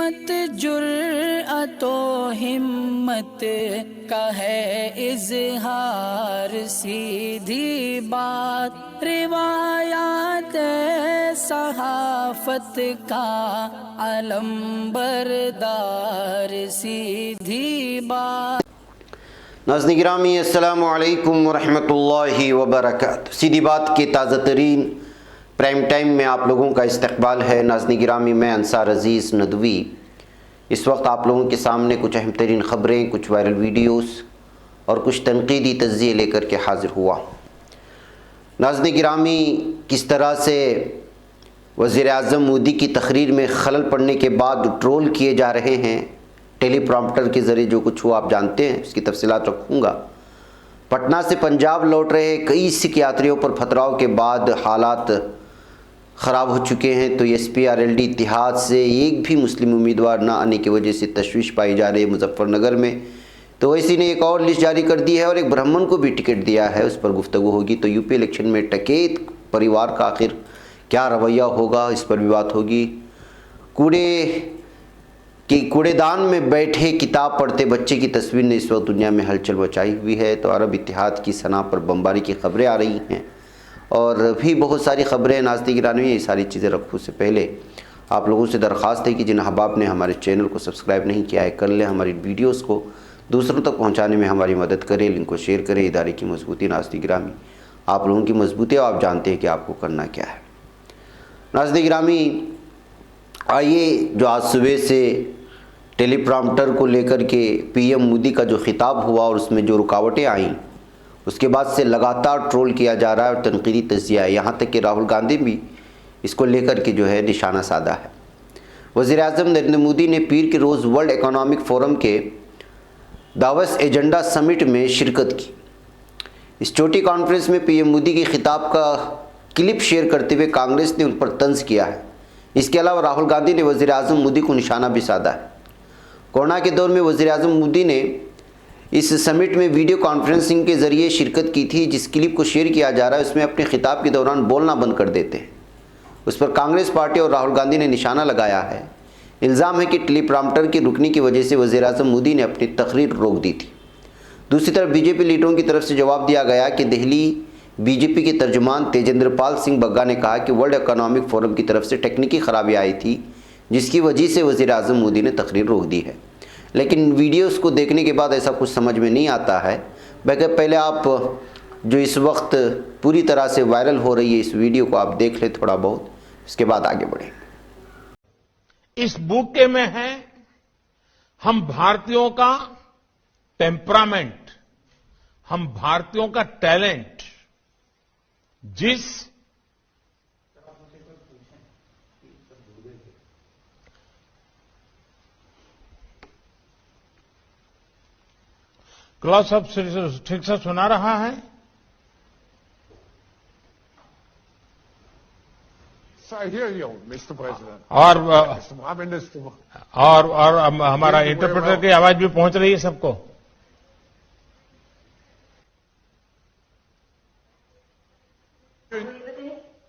इज़्ज़त जुर्अतो हिम्मत का है इज़हार, सीधी बात रिवायात सहाफ़त का अलम बरदार, सीधी बात। नाज़रीन गिरामी अस्सलामु अलैकुम वरहमतुल्लाहि वबरकातुहू। सीधी बात के ताज़ा तरीन प्राइम टाइम में आप लोगों का इस्तकबाल है। नाज़रीन गिरामी, मैं अंसार अज़ीज़ नदवी इस वक्त आप लोगों के सामने कुछ अहम तरीन ख़बरें, कुछ वायरल वीडियोस और कुछ तनक़ीदी तज़्ज़िये लेकर के हाज़िर हुआ। नाज़रीन गिरामी, किस तरह से वज़ीर-ए-आज़म मोदी की तकरीर में खलल पड़ने के बाद ट्रोल किए जा रहे हैं, टेलीप्रॉम्प्टर के ज़रिए जो कुछ हुआ आप जानते हैं, इसकी तफसीलात रखूँगा। पटना से पंजाब लौट रहे कई सिख यात्रियों पर पथराव के बाद हालात ख़राब हो चुके हैं। तो SPRLD इत्तेहाद से एक भी मुस्लिम उम्मीदवार ना आने की वजह से तशवीश पाई जा रही है मुजफ्फरनगर में। तो ओवैसी ने एक और लिस्ट जारी कर दी है और एक ब्राह्मण को भी टिकट दिया है, उस पर गुफ्तगू होगी। तो यूपी इलेक्शन में टकेत परिवार का आखिर क्या रवैया होगा, इस पर भी बात होगी। कूड़ेदान में बैठे किताब पढ़ते बच्चे की तस्वीर ने इस वक्त दुनिया में हलचल मचाई हुई है। तो अरब इत्तेहाद की सना पर बमबारी की खबरें आ रही हैं और भी बहुत सारी खबरें। नाज़रीन गिरामी, ये सारी चीज़ें रखूँ से पहले आप लोगों से दरख्वास्त है कि जिन अहबाब ने हमारे चैनल को सब्सक्राइब नहीं किया है कर लें, हमारी वीडियोज़ को दूसरों तक पहुँचाने में हमारी मदद करें, लिंक को शेयर करें। इदारे की मजबूती नाज़रीन गिरामी आप लोगों की मजबूती है, आप जानते हैं कि आपको करना क्या है। नाज़रीन गिरामी, आइए जो आज सुबह से टेलीप्रॉम्प्टर को लेकर के PM मोदी का जो खिताब हुआ और उसमें जो रुकावटें आईं, उसके बाद से लगातार ट्रोल किया जा रहा है और तनकीदी तज़्ज़िया है। यहाँ तक कि राहुल गांधी भी इसको लेकर के जो है निशाना साधा है। वज़ीर-ए-आज़म नरेंद्र मोदी ने पीर के रोज़ वर्ल्ड इकोनॉमिक फोरम के दावोस एजेंडा समिट में शिरकत की। इस छोटी कॉन्फ्रेंस में PM मोदी के खिताब का क्लिप शेयर करते हुए कांग्रेस ने उन पर तंज किया है। इसके अलावा राहुल गांधी ने वज़ीर-ए-आज़म मोदी को निशाना भी साधा है। कोरोना के दौर में वज़ीर-ए-आज़म मोदी ने इस समिट में वीडियो कॉन्फ्रेंसिंग के ज़रिए शिरकत की थी। जिस क्लिप को शेयर किया जा रहा है उसमें अपने खिताब के दौरान बोलना बंद कर देते हैं। उस पर कांग्रेस पार्टी और राहुल गांधी ने निशाना लगाया है। इल्ज़ाम है कि टेलीप्रॉम्प्टर की रुकने की वजह से वज़ीर-ए-आज़म मोदी ने अपनी तकरीर रोक दी थी। दूसरी तरफ BJP लीडरों की तरफ से जवाब दिया गया कि दिल्ली BJP के तर्जुमान तेजेंद्र पाल सिंह बग्गा ने कहा कि वर्ल्ड इकोनॉमिक फोरम की तरफ से टेक्निकी खराबी आई थी, जिसकी वजह से वज़ीर-ए-आज़म मोदी ने तकरीर रोक दी है। लेकिन वीडियोस को देखने के बाद ऐसा कुछ समझ में नहीं आता है। बल्कि पहले आप जो इस वक्त पूरी तरह से वायरल हो रही है इस वीडियो को आप देख लें थोड़ा बहुत, इसके बाद आगे बढ़ें। इस बुके में है हम भारतीयों का टेम्परामेंट, हम भारतीयों का टैलेंट। जिस क्लास सब ठीक से सुना रहा है? I hear you, Mr. President. और हमारा इंटरप्रेटर की आवाज भी पहुंच रही है सबको।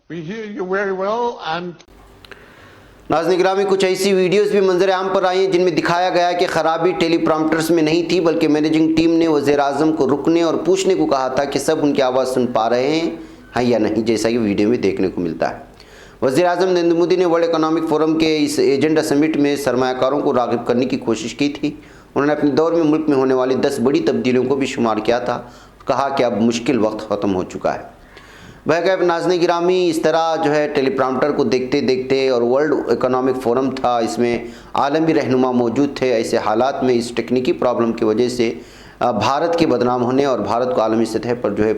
We hear you very well and नाज़रीन गिरामी, कुछ ऐसी वीडियोस भी मंजर आम पर आई हैं जिनमें दिखाया गया कि खराबी टेलीप्रॉम्प्टर्स में नहीं थी, बल्कि मैनेजिंग टीम ने वज़ीर-ए-आज़म को रुकने और पूछने को कहा था कि सब उनकी आवाज़ सुन पा रहे हैं या नहीं, जैसा कि वीडियो में देखने को मिलता है। वज़ीर-ए-आज़म नरेंद्र मोदी ने वर्ल्ड इकोनॉमिक फोरम के इस एजेंडा समिट में सरमायाकारों को राग़िब करने की कोशिश की थी। उन्होंने अपने दौर में मुल्क में होने वाली 10 बड़ी तब्दीलियों को भी शुमार किया था। कहा कि अब मुश्किल वक्त ख़त्म हो चुका है। बहरकैफ नाज़रीन गिरामी, इस तरह जो है टेलीप्रॉम्प्टर को देखते देखते, और वर्ल्ड इकोनॉमिक फोरम था, इसमें आलमी रहनुमा मौजूद थे। ऐसे हालात में इस टेक्निकी प्रॉब्लम की वजह से भारत के बदनाम होने और भारत को आलमी सतह पर जो है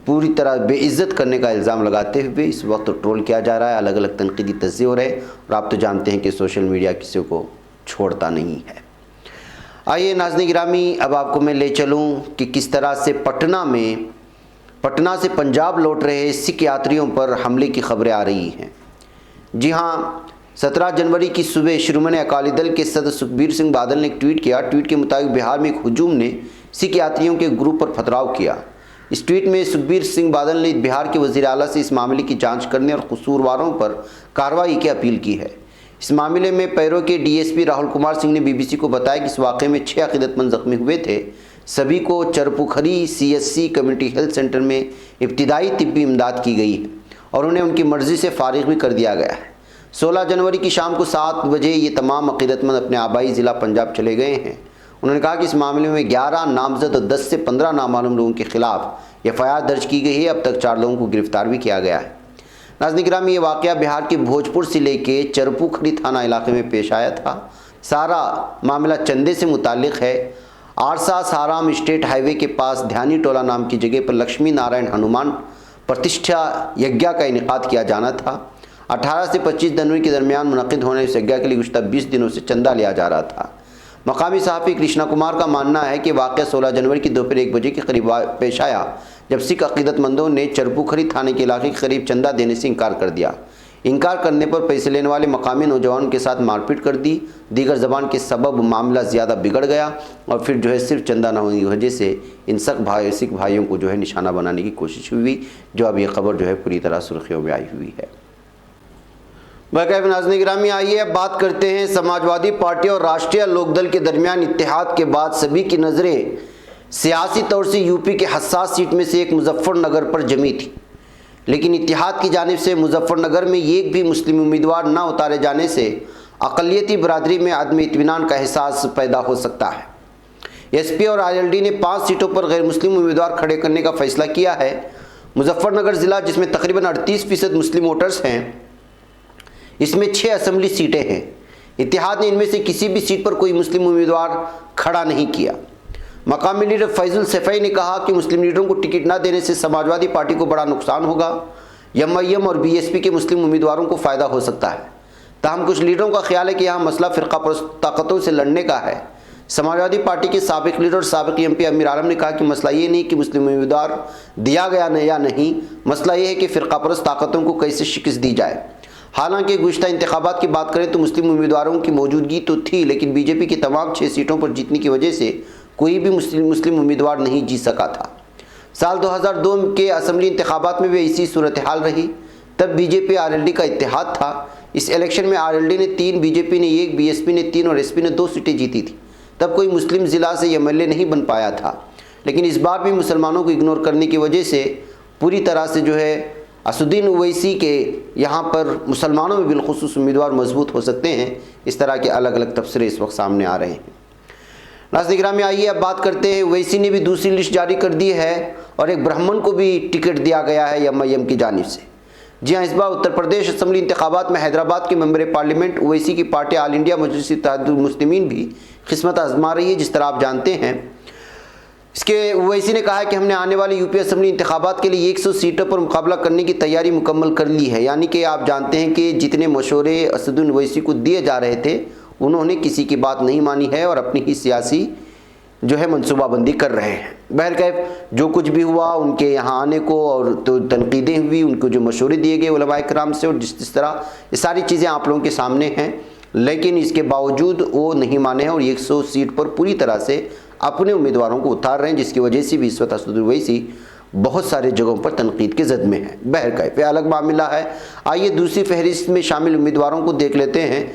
पूरी तरह बेइज्जत करने का इल्ज़ाम लगाते हुए इस वक्त ट्रोल किया जा रहा है। अलग अलग तनकीदी तज़्ज़िये हो रहे हैं और आप तो जानते हैं कि सोशल मीडिया किसी को छोड़ता नहीं है। आइए नाज़रीन गिरामी, अब आपको मैं ले चलूँ कि किस तरह से पटना से पंजाब लौट रहे सिख यात्रियों पर हमले की खबरें आ रही हैं। जी हाँ, 17 जनवरी की सुबह शिरोमणि अकाली दल के सदस्य सुखबीर सिंह बादल ने एक ट्वीट किया। ट्वीट के मुताबिक बिहार में एक हुजूम ने सिख यात्रियों के ग्रुप पर पथराव किया। इस ट्वीट में सुखबीर सिंह बादल ने बिहार के वज़ीर आला से इस मामले की जांच करने और कसूरवारों पर कार्रवाई की अपील की है। इस मामले में पैरो के डीएसपी राहुल कुमार सिंह ने बीबीसी को बताया कि इस वाक़े में 6 अक़ीदतमंद ज़ख्मी हुए थे। सभी को चरपुखरी सीएससी कम्युनिटी हेल्थ सेंटर में इब्तिदाई तिब्बी इमदाद की गई है और उन्हें उनकी मर्ज़ी से फारिग भी कर दिया गया है। 16 जनवरी की शाम को 7 बजे ये तमाम अक़ीदतमंद अपने आबाई ज़िला पंजाब चले गए हैं। उन्होंने कहा कि इस मामले में 11 नामजद और 10 से 15 नामालूम लोगों के खिलाफ एफआईआर दर्ज की गई है। अब तक 4 लोगों को गिरफ्तार भी किया गया है। नाज़रीन गिरामी, ये वाक़या बिहार के भोजपुर जिले के चरपुखरी थाना इलाके में पेश आया था। सारा मामला चंदे से मुताल्लिक़ है। आरसा साराम स्टेट हाईवे के पास ध्यानी टोला नाम की जगह पर लक्ष्मी नारायण हनुमान प्रतिष्ठा यज्ञ का इनेकाद किया जाना था। 18 से 25 जनवरी के दरमियान मुनक़िद होने इस यज्ञ के लिए गुज़श्ता 20 दिनों से चंदा लिया जा रहा था। मकामी सहाफ़ी कृष्णा कुमार का मानना है कि वाक़या 16 जनवरी की दोपहर 1 बजे के करीब पेश आया, जब सिख अक़ीदतमंदों ने चरपुखरी थाने के इलाके के करीब चंदा देने से इनकार कर दिया। इनकार करने पर पैसे लेने वाले मकामी नौजवानों के साथ मारपीट कर दी। दीगर ज़बान के सबब मामला ज़्यादा बिगड़ गया और फिर जो है सिर्फ चंदा न होने की वजह से इन सिख भाइयों को जो है निशाना बनाने की कोशिश हुई, जो अब ये खबर जो है पूरी तरह सुर्खियों में आई हुई है। नाज़रीन गिरामी, आइए अब बात करते हैं समाजवादी पार्टी और राष्ट्रीय लोकदल के दरमियान इत्तेहाद के बाद सभी की नज़रें सियासी तौर से यूपी के हसास सीट में से एक मुजफ्फरनगर पर जमी थी, लेकिन इत्तेहाद की जानिब से मुजफ्फरनगर में एक भी मुस्लिम उम्मीदवार न उतारे जाने से अक़लियती बरादरी में आदमी इत्मीनान का एहसास पैदा हो सकता है। एसपी और आईएलडी ने 5 सीटों पर गैर मुस्लिम उम्मीदवार खड़े करने का फैसला किया है। मुजफ्फरनगर ज़िला, जिसमें तकरीबन 38% मुस्लिम वोटर्स हैं, इसमें 6 असेंबली सीटें हैं। इत्तेहाद ने इनमें से किसी भी सीट पर कोई मुस्लिम उम्मीदवार खड़ा नहीं किया। मकामी लीडर फैजुल सफ़ई ने कहा कि मुस्लिम लीडरों को टिकट न देने से समाजवादी पार्टी को बड़ा नुकसान होगा। एमआईएम और बीएसपी के मुस्लिम उम्मीदवारों को फ़ायदा हो सकता है। ताहम कुछ लीडरों का ख्याल है कि यहाँ मसला फ़िरक़ापरस्त ताकतों से लड़ने का है। समाजवादी पार्टी के साबिक़ लीडर और साबिक़ एमपी अमीर आलम ने कहा कि मसला ये नहीं कि मुस्लिम उम्मीदवार दिया गया या नहीं, मसला ये है कि फ़िरक़ापरस्त ताकतों को कैसे शिकस्त दी जाए। हालांकि गुज़श्ता इंतखाबात की बात करें तो मुस्लिम उम्मीदवारों की मौजूदगी तो थी, लेकिन बीजेपी की तमाम 6 सीटों पर जीतने की वजह से कोई भी मुस्लिम उम्मीदवार नहीं जीत सका था। साल 2002 के असेंबली इंतखाबात में भी ऐसी सूरत हाल रही। तब बीजेपी आरएलडी का इत्तेहाद था। इस इलेक्शन में आरएलडी ने 3, बीजेपी ने 1, बीएसपी ने 3 और एसपी ने 2 सीटें जीती थी। तब कोई मुस्लिम ज़िला से एमएलए नहीं बन पाया था, लेकिन इस बार भी मुसलमानों को इग्नोर करने की वजह से पूरी तरह से जो है असुद्दीन ओवैसी के यहाँ पर मुसलमानों में बिलखुसूस उम्मीदवार मजबूत हो सकते हैं। इस तरह के अलग अलग तबसरे इस वक्त सामने आ रहे हैं। नाज़रीन गिरामी, आइए अब बात करते हैं, ओवैसी ने भी दूसरी लिस्ट जारी कर दी है और एक ब्राह्मण को भी टिकट दिया गया है एमआईएम की जानिब से। जी हाँ, इस बार उत्तर प्रदेश असम्बली इंतखाबात में हैदराबाद के मेंबर पार्लियामेंट ओवैसी की पार्टी ऑल इंडिया मजलिस इत्तेहादुल मुस्लिमीन भी किस्मत आजमा रही है, जिस तरह आप जानते हैं। इसके ओवैसी ने कहा है कि हमने आने वाले यूपी असम्बली इंतखाबात के लिए 100 सीटों पर मुकाबला करने की तैयारी मुकम्मल कर ली है। यानी कि आप जानते हैं कि जितने मशवरे असदुद्दीन ओवैसी को दिए जा रहे थे, उन्होंने किसी की बात नहीं मानी है और अपनी ही सियासी जो है मनसूबाबंदी कर रहे हैं। बहरकैफ जो कुछ भी हुआ, उनके यहाँ आने को और तो तनकीदें हुई, उनको जो मशवरे दिए गए उलमाए किराम से, और जिस तरह ये सारी चीज़ें आप लोगों के सामने हैं, लेकिन इसके बावजूद वो नहीं माने हैं और 100 सीट पर पूरी तरह से अपने उम्मीदवारों को उतार रहे हैं, जिसकी वजह से भी इस वक्त असदुद्दीन ओवैसी बहुत सारे जगहों पर तनकीद के जद में है। बहरकैफ अलग मामला है। आइए दूसरी फहरिस्त में शामिल उम्मीदवारों को देख लेते हैं।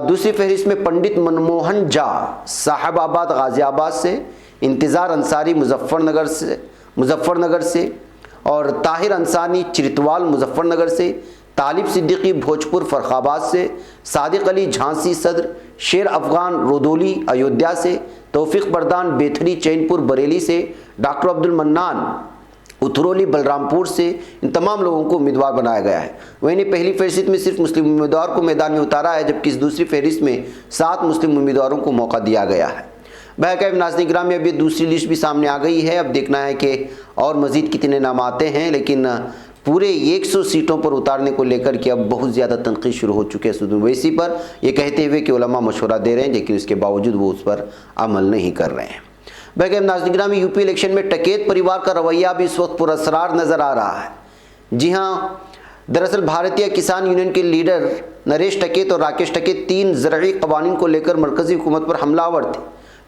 दूसरी फहरिस्त में पंडित मनमोहन झा साहबाबाद गाज़ियाबाद से, इंतज़ार अंसारी मुजफ्फरनगर से और ताहिर अंसारी चिरतवाल मुजफ्फरनगर से, तालिब सिद्दीकी भोजपुर फर्रुखाबाद से, सादिक अली झांसी सदर, शेर अफगान रोदोली अयोध्या से, तौफीक बरदान बेथरी चैनपुर बरेली से, डॉक्टर अब्दुल मन्नान उथरोली बलरामपुर से, इन तमाम लोगों को उम्मीदवार बनाया गया है। वहीं पहली फहरिस्त में सिर्फ मुस्लिम उम्मीदवार को मैदान में उतारा है, जबकि इस दूसरी फहरिस्त में 7 मुस्लिम उम्मीदवारों को मौका दिया गया है। बहरकैफ नाज़रीन गिरामी, अब ये दूसरी लिस्ट भी सामने आ गई है। अब देखना है कि और मज़ीद कितने नाम आते हैं, लेकिन पूरे 100 सीटों पर उतारने को लेकर के अब बहुत ज़्यादा तनकीद शुरू हो चुके हैं असदुद्दीन ओवैसी पर, ये कहते हुए कि उलमा मशवरा दे रहे हैं, लेकिन इसके बावजूद वो उस पर अमल नहीं कर रहे हैं। बहरकैफ नाज़रीन गिरामी, यूपी इलेक्शन में टकेत परिवार का रवैया भी इस वक्त पुरअसरार नज़र आ रहा है। जी हाँ, दरअसल भारतीय किसान यूनियन के लीडर नरेश टकेत और राकेश टकेत 3 ज़रई कवानीन को लेकर मरकज़ी हुकूमत पर हमलावर थे।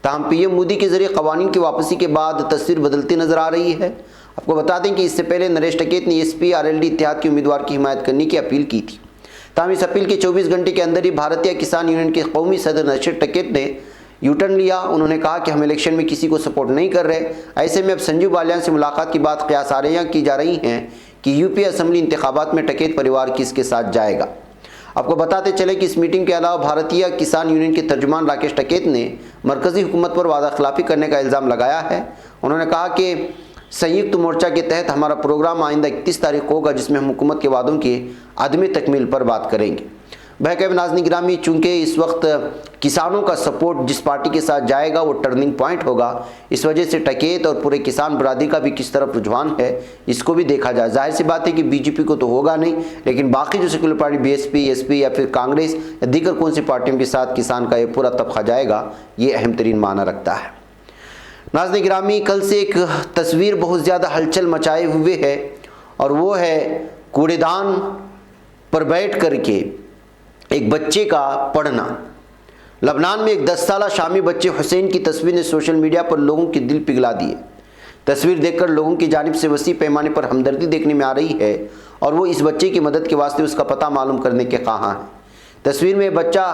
ताहम पीएम मोदी के ज़रिए कवानीन की वापसी के बाद तस्वीर बदलती नज़र आ रही है। आपको बता दें कि इससे पहले नरेश टकेत ने एसपी आरएलडी इत्तेहाद के उम्मीदवार की हिमायत करने की अपील की थी। ताहम इस अपील के 24 घंटे के अंदर ही भारतीय किसान यूनियन के कौमी सदर नसीर टिकैत ने यूटर्न लिया। उन्होंने कहा कि हम इलेक्शन में किसी को सपोर्ट नहीं कर रहे। ऐसे में अब संजीव बालियान से मुलाकात की बात कयास आरैयां की जा रही हैं कि यूपी असम्बली इंतखाबात में टिकैत परिवार किसके साथ जाएगा। आपको बताते चले कि इस मीटिंग के अलावा भारतीय किसान यूनियन के तर्जुमान राकेश टिकैत ने मरकजी हुकूमत पर वादा खिलाफी करने का इल्ज़ाम लगाया है। उन्होंने कहा कि संयुक्त मोर्चा के तहत हमारा प्रोग्राम आइंदा 31 तारीख को होगा, जिसमें हम हुकूमत के वादों की अदम तकमील पर बात करेंगे। बहरकैफ नाज़रीन गिरामी, चूँकि इस वक्त किसानों का सपोर्ट जिस पार्टी के साथ जाएगा वो टर्निंग पॉइंट होगा, इस वजह से टिकैत और पूरे किसान बरादरी का भी किस तरफ रुझान है इसको भी देखा जाए। जाहिर सी बात है कि बीजेपी को तो होगा नहीं, लेकिन बाकी जो सेकुलर पार्टी बीएसपी, एसपी या फिर कांग्रेस या दीगर कौन सी पार्टियों के साथ किसान का ये पूरा तबका जाएगा, ये अहम तरीन माना रखता है। नाज़रीन गिरामी, कल से एक तस्वीर बहुत ज़्यादा हलचल मचाए हुए है और वो है कूड़ेदान पर बैठ करके एक बच्चे का पढ़ना। लबनान में एक 10 साला शामी बच्चे हुसैन की तस्वीर ने सोशल मीडिया पर लोगों के दिल पिघला दिए। तस्वीर देखकर लोगों की जानिब से वसी पैमाने पर हमदर्दी देखने में आ रही है और वो इस बच्चे की मदद के वास्ते उसका पता मालूम करने के ख्वाहां हैं। तस्वीर में बच्चा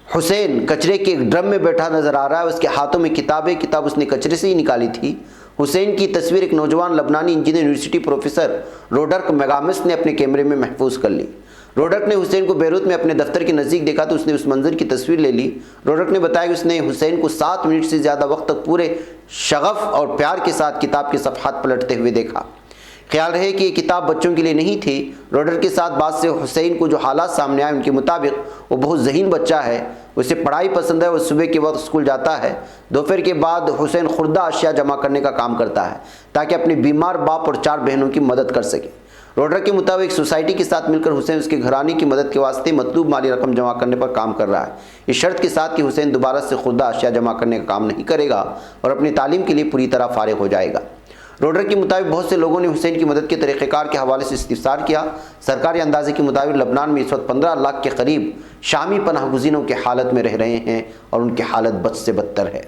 हुसैन कचरे के एक ड्रम में बैठा नजर आ रहा है। उसके हाथों में किताब उसने कचरे से ही निकाली थी। हुसैन की तस्वीर एक नौजवान लबनानी इंजीनियर यूनिवर्सिटी प्रोफेसर रोडर्क मेगामिस ने अपने कैमरे में महफूज कर ली। रोडर्क ने हुसैन को बेरूत में अपने दफ्तर के नज़दीक देखा तो उसने उस मंजर की तस्वीर ले ली। रोडर्क ने बताया कि उसने हुसैन को 7 मिनट से ज़्यादा वक्त तक पूरे शगफ और प्यार के साथ किताब के सफ़हात पलटते हुए देखा। ख्याल रहे कि ये किताब बच्चों के लिए नहीं थी। रोडर्क के साथ बात से हुसैन को जो हालात सामने आए उनके मुताबिक वो बहुत ज़हीन बच्चा है, उसे पढ़ाई पसंद है, वो सुबह के वक्त स्कूल जाता है। दोपहर के बाद हुसैन खुर्दा अशिया जमा करने का काम करता है ताकि अपने बीमार बाप और 4 बहनों की मदद कर सके। रोडर्क के मुताबिक सोसाइटी के साथ मिलकर हुसैन उसके घराने की मदद के वास्ते मतलूब माली रकम जमा करने पर काम कर रहा है, इस शर्त के साथ कि हुसैन दोबारा से खुर्दा अशिया जमा करने का काम नहीं करेगा और अपनी तालीम के लिए पूरी तरह फारिग हो जाएगा। रोडर्क के मुताबिक बहुत से लोगों ने हुसैन की मदद के तरीक़ेकार के हवाले से इस्तिफ़सार किया। सरकारी अंदाजे के मुताबिक लबनान में इस वक्त 15 लाख के करीब शामी पनाहगुज़ीनों की हालत में रह रहे हैं और उनकी हालत बद से बदतर है।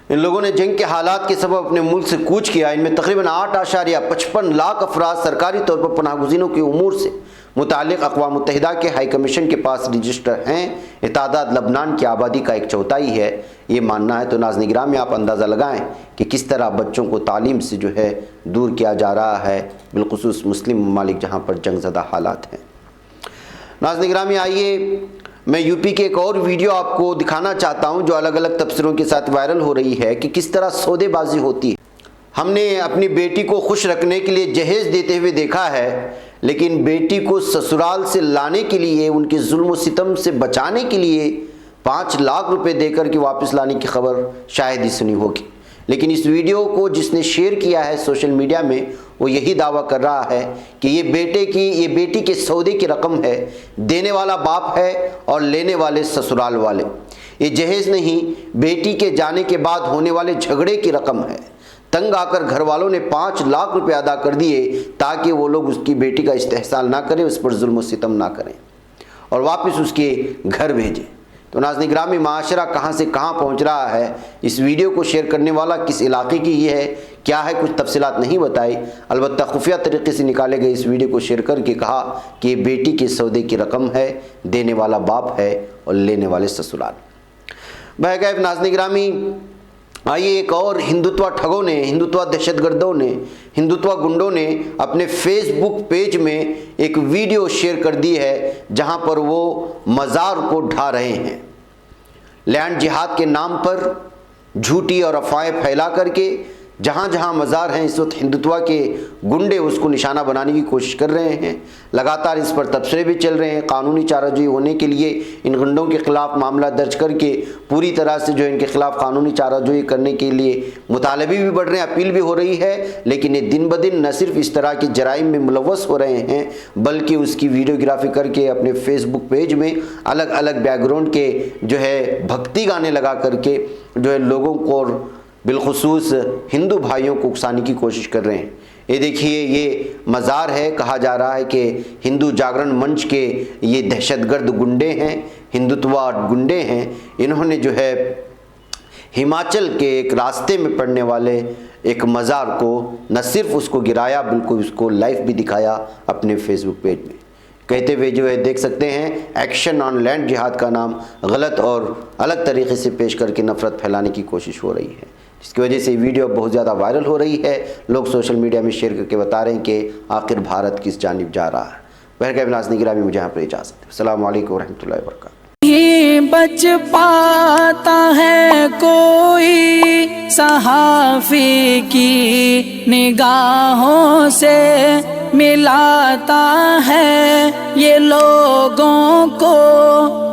इन लोगों ने जंग के हालात के सबब अपने मुल्क से कूच किया। इनमें तकरीबन 8.55 लाख अफराद सरकारी तौर पर पनाहगुज़ीनों की उमूर से मुताल्लिक़ अक़वाम मुत्तहिदा के हाई कमीशन के पास रजिस्टर हैं। ये तादाद लबनान की आबादी का 1/4 है, ये मानना है। तो नाज़रीन गिरामी, आप अंदाज़ा लगाएं कि किस तरह बच्चों को तालीम से जो है दूर किया जा रहा है, बिलखुसूस मुस्लिम ममालिक जहाँ पर जंगज़दा हालात हैं। नाज़रीन गिरामी, आइए मैं यूपी के एक और वीडियो आपको दिखाना चाहता हूं जो अलग अलग तबसरों के साथ वायरल हो रही है कि किस तरह सौदेबाजी होती है। हमने अपनी बेटी को खुश रखने के लिए जहेज देते हुए देखा है, लेकिन बेटी को ससुराल से लाने के लिए, उनके जुल्म सितम से बचाने के लिए 5 लाख रुपए देकर के वापस लाने की खबर शायद ही सुनी होगी। लेकिन इस वीडियो को जिसने शेयर किया है सोशल मीडिया में, वो यही दावा कर रहा है कि ये बेटी के सौदे की रकम है, देने वाला बाप है और लेने वाले ससुराल वाले। ये जहेज नहीं, बेटी के जाने के बाद होने वाले झगड़े की रकम है। तंग आकर घर वालों ने 5 लाख रुपए अदा कर दिए ताकि वो लोग उसकी बेटी का इस्तेहसाल ना करें, उस पर जुल्म सितम ना करें और वापस उसके घर भेजें। तो नाज़रीन गिरामी, माशरा कहाँ से कहाँ पहुँच रहा है। इस वीडियो को शेयर करने वाला किस इलाके की ये है, क्या है, कुछ तफसीलात नहीं बताई। अलबत्ता खुफिया तरीके से निकाले गए इस वीडियो को शेयर करके कहा कि ये बेटी के सौदे की रकम है, देने वाला बाप है और लेने वाले ससुराल। बहरकैफ नाज़रीन गिरामी, आइए एक और हिंदुत्व ठगों ने, हिंदुत्व दहशतगर्दों ने, हिंदुत्व गुंडों ने अपने फेसबुक पेज में एक वीडियो शेयर कर दी है जहां पर वो मज़ार को ढा रहे हैं। लैंड जिहाद के नाम पर झूठी और अफवाहें फैला करके जहाँ जहाँ मज़ार हैं इस वक्त हिंदुत्व के गुंडे उसको निशाना बनाने की कोशिश कर रहे हैं। लगातार इस पर तबसरे भी चल रहे हैं। कानूनी चाराजोई होने के लिए इन गुंडों के ख़िलाफ़ मामला दर्ज करके पूरी तरह से जो इनके ख़िलाफ़ कानूनी चाराजोई करने के लिए मुतालबे भी बढ़ रहे हैं, अपील भी हो रही है। लेकिन ये दिन ब दिन न सिर्फ इस तरह के जराइम में मुलव्वस हो रहे हैं, बल्कि उसकी वीडियोग्राफी करके अपने फेसबुक पेज में अलग अलग बैकग्राउंड के जो है भक्ति गाने लगा करके जो है लोगों को और बिलखुसूस हिंदू भाइयों को उकसाने की कोशिश कर रहे हैं। ये देखिए, ये मज़ार है। कहा जा रहा है कि हिंदू जागरण मंच के ये दहशतगर्द गुंडे हैं, हिंदुत्व गुंडे हैं। इन्होंने जो है हिमाचल के एक रास्ते में पड़ने वाले एक मज़ार को न सिर्फ उसको गिराया, बिल्कुल उसको लाइव भी दिखाया अपने फेसबुक पेज में। कहते हुए जो है देख सकते हैं एक्शन ऑन लैंड जिहाद का नाम गलत और अलग तरीके से पेश करके नफरत फैलाने की कोशिश हो रही है, जिसकी वजह से वीडियो बहुत ज़्यादा वायरल हो रही है। लोग सोशल मीडिया में शेयर करके बता रहे हैं कि आखिर भारत किस जानिब जा रहा है। बहरकैफ नाज़रीन गिरामी, मुझे यहाँ पर इजाज़त। अस्सलामु अलैकुम रहमतुल्लाहि व बरकातुहू। नहीं बच पाता है कोई सहाफ़ी की निगाहों से, मिलाता है ये लोगों को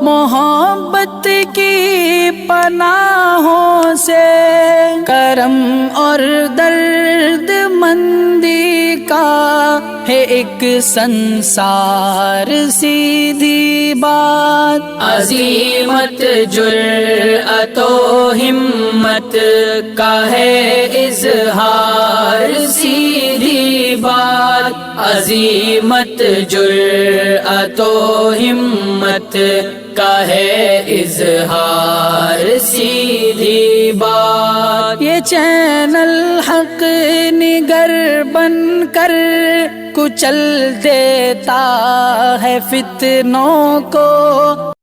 मोहब्बत की पनाहों से। करम और दर्द मंदी का है एक संसार, सीधी बात। अज़ीमत जुर्अतो हिम्मत का है इज़हार, सीधी बात। अज़ीमत जुर्अतो हिम्मत का है इज़हार, सीधी बात। ये चैनल हक निगर बनकर कुचल देता है फितनों को।